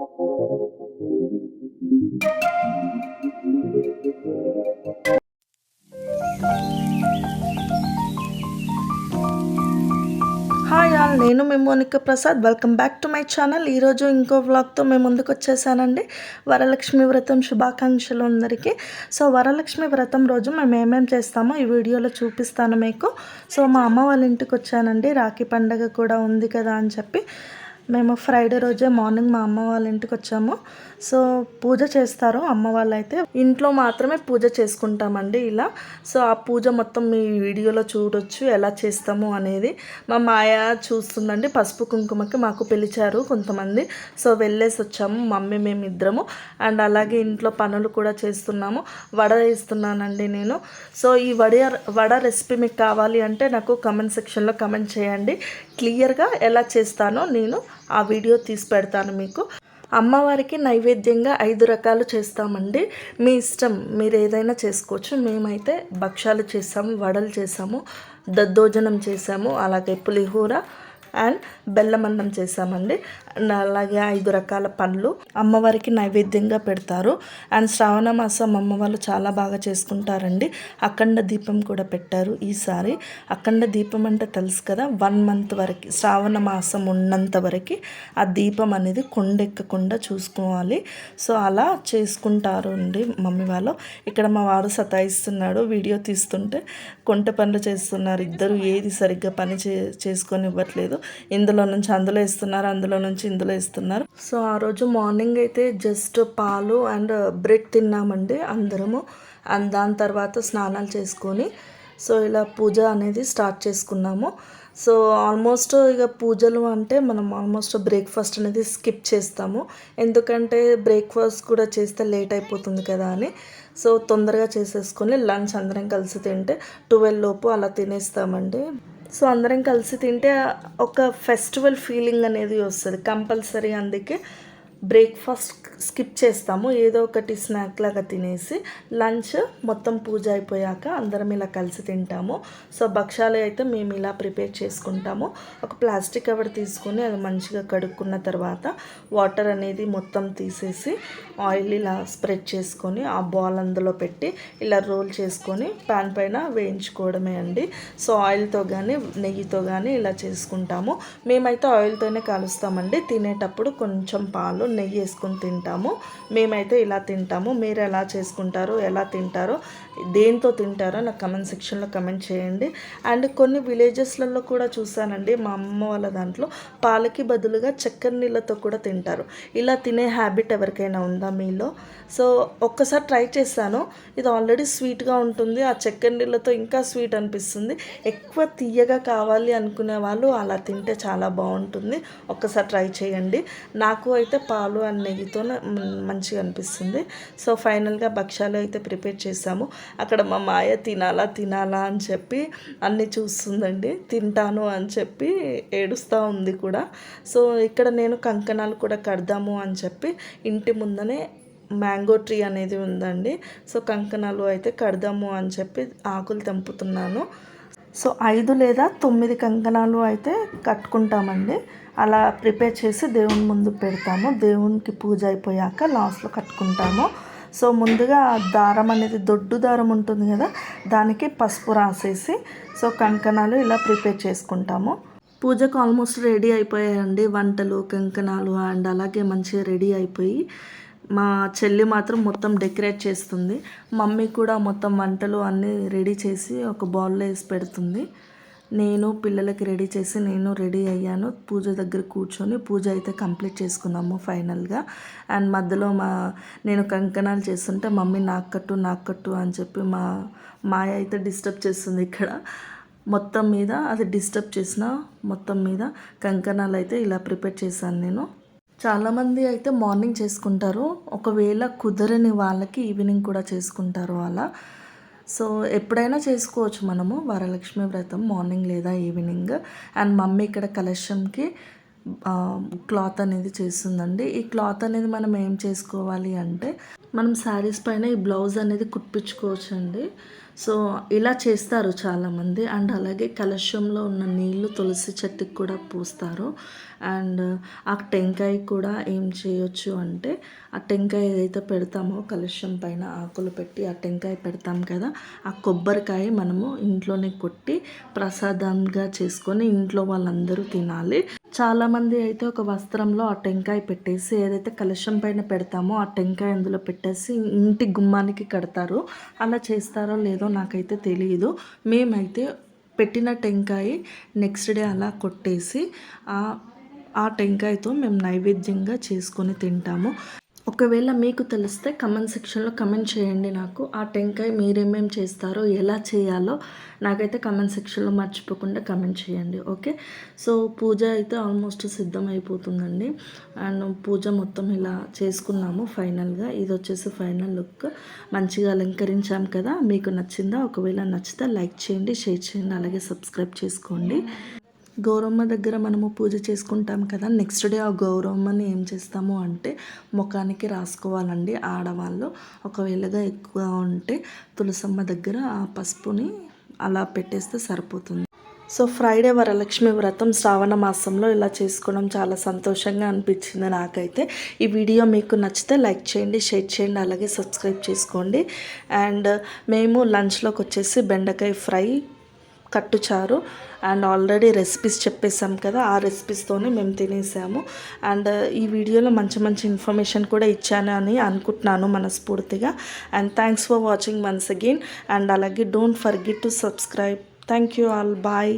Hi all, నేను మీ Monika Prasad. Welcome back to my channel. ఈరోజు ఇంకో వ్లాగ్తో మేము ముందుకు వచ్చేసానండి. వరలక్ష్మి వ్రతం శుభాకాంక్షలు అందరికీ. సో వరలక్ష్మి వ్రతం రోజు మేము ఏమేమి చేస్తామో ఈ వీడియోలో చూపిస్తాను మీకు. సో మా అమ్మ వాళ్ళ ఇంటికి వచ్చానండి. రాఖీ పండగ కూడా ఉంది కదా అని చెప్పి మేము ఫ్రైడే రోజే మార్నింగ్ మా అమ్మ వాళ్ళ ఇంటికి వచ్చాము. సో పూజ చేస్తారు అమ్మ వాళ్ళు. అయితే ఇంట్లో మాత్రమే పూజ చేసుకుంటామండి ఇలా. సో ఆ పూజ మొత్తం మీ వీడియోలో చూడొచ్చు ఎలా చేస్తాము అనేది. మా మాయ చూస్తుందండి. పసుపు కుంకుమకి మాకు పిలిచారు కొంతమంది. సో వెళ్ళేసి వచ్చాము మమ్మీ మేమిద్దరము. అండ్ అలాగే ఇంట్లో పనులు కూడా చేస్తున్నాము. వడ వేస్తున్నానండి నేను. సో ఈ వడ రెసిపీ మీకు కావాలి అంటే నాకు కమెంట్ సెక్షన్లో కమెంట్ చేయండి. క్లియర్గా ఎలా చేస్తానో నేను ఆ వీడియో తీసి పెడతాను మీకు. అమ్మవారికి నైవేద్యంగా 5 రకాలు చేస్తామండి. మీ ఇష్టం, మీరు ఏదైనా చేసుకోవచ్చు. మేమైతే భక్షాలు చేసాము, వడలు చేసాము, దద్దోజనం చేసాము, అలాగే పులిహోర అండ్ బెల్లం అన్నం చేసామండి. అండ్ అలాగే 5 రకాల పండ్లు అమ్మవారికి నైవేద్యంగా పెడతారు. అండ్ శ్రావణ మాసం అమ్మ వాళ్ళు చాలా బాగా చేసుకుంటారండి. అఖండ దీపం కూడా పెట్టారు ఈసారి. అఖండ దీపం అంటే తెలుసు కదా, 1 మంత్ వరకు, శ్రావణ మాసం ఉన్నంత వరకు ఆ దీపం అనేది కొండెక్కకుండా చూసుకోవాలి. సో అలా చేసుకుంటారు అండి మమ్మీ వాళ్ళు. ఇక్కడ మా వారు సతాయిస్తున్నాడు వీడియో తీస్తుంటే. కొంట పనులు చేస్తున్నారు ఇద్దరు. ఏది సరిగ్గా పని చేసుకొని ఇవ్వట్లేదు. ఇందులో నుంచి అందులో ఇస్తున్నారు, అందులో నుంచి ఇందులో ఇస్తున్నారు. సో ఆ రోజు మార్నింగ్ అయితే జస్ట్ పాలు అండ్ బ్రెడ్ తిన్నామండి అందరము. అండ్ దాని తర్వాత స్నానాలు చేసుకొని సో ఇలా పూజ అనేది స్టార్ట్ చేసుకున్నాము. సో ఆల్మోస్ట్ ఇక పూజలు అంటే మనం ఆల్మోస్ట్ బ్రేక్ఫాస్ట్ అనేది స్కిప్ చేస్తాము. ఎందుకంటే బ్రేక్ఫాస్ట్ కూడా చేస్తే లేట్ అయిపోతుంది కదా అని. సో తొందరగా చేసేసుకొని లంచ్ అందరం కలిసి తింటే 12 లోపు అలా తినేస్తామండి. సో అందరం కలిసి తింటే ఒక ఫెస్టివల్ ఫీలింగ్ అనేది వస్తుంది కంపల్సరీ. అందుకే బ్రేక్ఫాస్ట్ స్కిప్ చేస్తాము. ఏదో ఒకటి స్నాక్ లాగా తినేసి లంచ్ మొత్తం పూజ అయిపోయాక అందరం ఇలా కలిసి తింటాము. సో భక్షాలు అయితే మేము ఇలా ప్రిపేర్ చేసుకుంటాము. ఒక ప్లాస్టిక్ కవర్ తీసుకొని అది మంచిగా కడుక్కున్న తర్వాత వాటర్ అనేది మొత్తం తీసేసి ఆయిల్ ఇలా స్ప్రెడ్ చేసుకొని ఆ బాల్ అందులో పెట్టి ఇలా రోల్ చేసుకొని ప్యాన్ పైన వేయించుకోవడమే అండి. సో ఆయిల్తో కానీ నెయ్యితో కానీ ఇలా చేసుకుంటాము. మేమైతే ఆయిల్తోనే కాలుస్తామండి. తినేటప్పుడు కొంచెం పాలు నెయ్యి వేసుకొని తింటాము. మేమైతే ఇలా తింటాము. మీరు ఎలా చేసుకుంటారో, ఎలా తింటారో, దేంతో తింటారో నాకు కమెంట్ సెక్షన్లో కమెంట్ చేయండి. అండ్ కొన్ని విలేజెస్లలో కూడా చూసానండి మా అమ్మ వాళ్ళ దాంట్లో పాలకి బదులుగా చక్కెర నీళ్ళతో కూడా తింటారు. ఇలా తినే హ్యాబిట్ ఎవరికైనా ఉందా మీలో? సో ఒక్కసారి ట్రై చేశాను. ఇది ఆల్రెడీ స్వీట్గా ఉంటుంది, ఆ చక్కెర నీళ్ళతో ఇంకా స్వీట్ అనిపిస్తుంది. ఎక్కువ తీయగా కావాలి అనుకునే వాళ్ళు అలా తింటే చాలా బాగుంటుంది. ఒక్కసారి ట్రై చేయండి. నాకు అయితే పాలు అండ్ నెయ్యితో మంచిగా అనిపిస్తుంది. సో ఫైనల్గా భక్షాలు అయితే ప్రిపేర్ చేసాము. అక్కడ మా మాయ తినాలా అని చెప్పి అన్నీ చూస్తుందండి. తింటాను అని చెప్పి ఏడుస్తూ ఉంది కూడా. సో ఇక్కడ నేను కంకణాలు కూడా కడదాము అని చెప్పి ఇంటి ముందనే మ్యాంగో ట్రీ అనేది ఉందండి. సో కంకణాలు అయితే కడదాము అని చెప్పి ఆకులు తెంపుతున్నాను. సో 5 లేదా 9 కంకణాలు అయితే కట్టుకుంటామండి. అలా ప్రిపేర్ చేసి దేవుని ముందు పెడతాము. దేవునికి పూజ అయిపోయాక లాస్ట్లో కట్టుకుంటాము. సో ముందుగా దారం అనేది దొడ్డు దారం ఉంటుంది కదా, దానికి పసుపు రాసేసి సో కంకణాలు ఇలా ప్రిపేర్ చేసుకుంటాము. పూజకు ఆల్మోస్ట్ రెడీ అయిపోయాయండి. వంటలు, కంకణాలు అండ్ అలాగే మంచిగా రెడీ అయిపోయి మా చెల్లి మాత్రం మొత్తం డెకరేట్ చేస్తుంది. మమ్మీ కూడా మొత్తం వంటలు అన్నీ రెడీ చేసి ఒక బౌల్లో వేసి పెడుతుంది. నేను పిల్లలకి రెడీ చేసి నేను రెడీ అయ్యాను. పూజ దగ్గర కూర్చొని పూజ అయితే కంప్లీట్ చేసుకున్నాము ఫైనల్గా. అండ్ మధ్యలో నేను కంకణాలు చేస్తుంటే మమ్మీ నాకు కట్టు అని చెప్పి మాయ అయితే డిస్టర్బ్ చేస్తుంది. ఇక్కడ మొత్తం మీద అది డిస్టర్బ్ చేసిన మొత్తం మీద కంకణాలు అయితే ఇలా ప్రిపేర్ చేశాను నేను. చాలామంది అయితే మార్నింగ్ చేసుకుంటారు. ఒకవేళ కుదరని వాళ్ళకి ఈవినింగ్ కూడా చేసుకుంటారు అలా. సో ఎప్పుడైనా చేసుకోవచ్చు మనము వరలక్ష్మి వ్రతం మార్నింగ్ లేదా ఈవినింగ్. అండ్ మమ్మీ ఇక్కడ కలశంకి క్లాత్ అనేది చేస్తుందండి. ఈ క్లాత్ అనేది మనం ఏం చేసుకోవాలి అంటే మనం శారీస్ పైన ఈ బ్లౌజ్ అనేది కుట్టించుకోవచ్చు అండి. సో ఇలా చేస్తారు చాలామంది. అండ్ అలాగే కలశంలో ఉన్న నీళ్ళు తులసి చెట్టుకి కూడా పూస్తారు. అండ్ ఆ టెంకాయ కూడా ఏం చేయొచ్చు అంటే, ఆ టెంకాయ ఏదైతే పెడతామో కలశం పైన ఆకులు పెట్టి ఆ టెంకాయ పెడతాం కదా, ఆ కొబ్బరికాయ మనము ఇంట్లోనే కొట్టి ప్రసాదంగా చేసుకొని ఇంట్లో వాళ్ళందరూ తినాలి. చాలామంది అయితే ఒక వస్త్రంలో ఆ టెంకాయ పెట్టేసి ఏదైతే కలశం పైన పెడతామో ఆ టెంకాయ అందులో పెట్టేసి ఇంటి గుమ్మానికి కడతారు. అలా చేస్తారో లేదో నాకైతే తెలియదు. మేమైతే పెట్టిన టెంకాయ నెక్స్ట్ డే అలా కొట్టేసి ఆ టెంకాయతో మేము నైవేద్యంగా చేసుకొని తింటాము. ఒకవేళ మీకు తెలిస్తే కమెంట్ సెక్షన్లో కమెంట్ చేయండి నాకు. ఆ టెంకాయ మీరేమేం చేస్తారో, ఎలా చేయాలో నాకైతే కమెంట్ సెక్షన్లో మర్చిపోకుండా కమెంట్ చేయండి. ఓకే, సో పూజ అయితే ఆల్మోస్ట్ సిద్ధం అయిపోతుందండి. అండ్ పూజ మొత్తం ఇలా చేసుకున్నాము ఫైనల్గా. ఇది వచ్చేసి ఫైనల్ లుక్. మంచిగా అలంకరించాం కదా, మీకు నచ్చిందా? ఒకవేళ నచ్చితే లైక్ చేయండి, షేర్ చేయండి, అలాగే సబ్స్క్రైబ్ చేసుకోండి. గౌరమ్మ దగ్గర మనము పూజ చేసుకుంటాం కదా, నెక్స్ట్ డే ఆ గౌరమ్మని ఏం చేస్తాము అంటే ముఖానికి రాసుకోవాలండి ఆడవాళ్ళు. ఒకవేళగా ఎక్కువ ఉంటే తులసమ్మ దగ్గర ఆ పసుపుని అలా పెట్టేస్తే సరిపోతుంది. సో ఫ్రైడే వరలక్ష్మి వ్రతం శ్రావణ మాసంలో ఇలా చేసుకోవడం చాలా సంతోషంగా అనిపించింది నాకైతే. ఈ వీడియో మీకు నచ్చితే లైక్ చేయండి, షేర్ చేయండి, అలాగే సబ్స్క్రైబ్ చేసుకోండి. అండ్ మేము లంచ్లోకి వచ్చేసి బెండకాయ ఫ్రై, కట్టుచారు అండ్ ఆల్రెడీ రెసిపీస్ చెప్పేసాం కదా, ఆ రెసిపీస్తోనే మేము తినేసాము. అండ్ ఈ వీడియోలో మంచి మంచి ఇన్ఫర్మేషన్ కూడా ఇచ్చాను అని అనుకుంటున్నాను మనస్ఫూర్తిగా. And thanks for watching once again. And అలాగే don't forget to subscribe. Thank you all. Bye.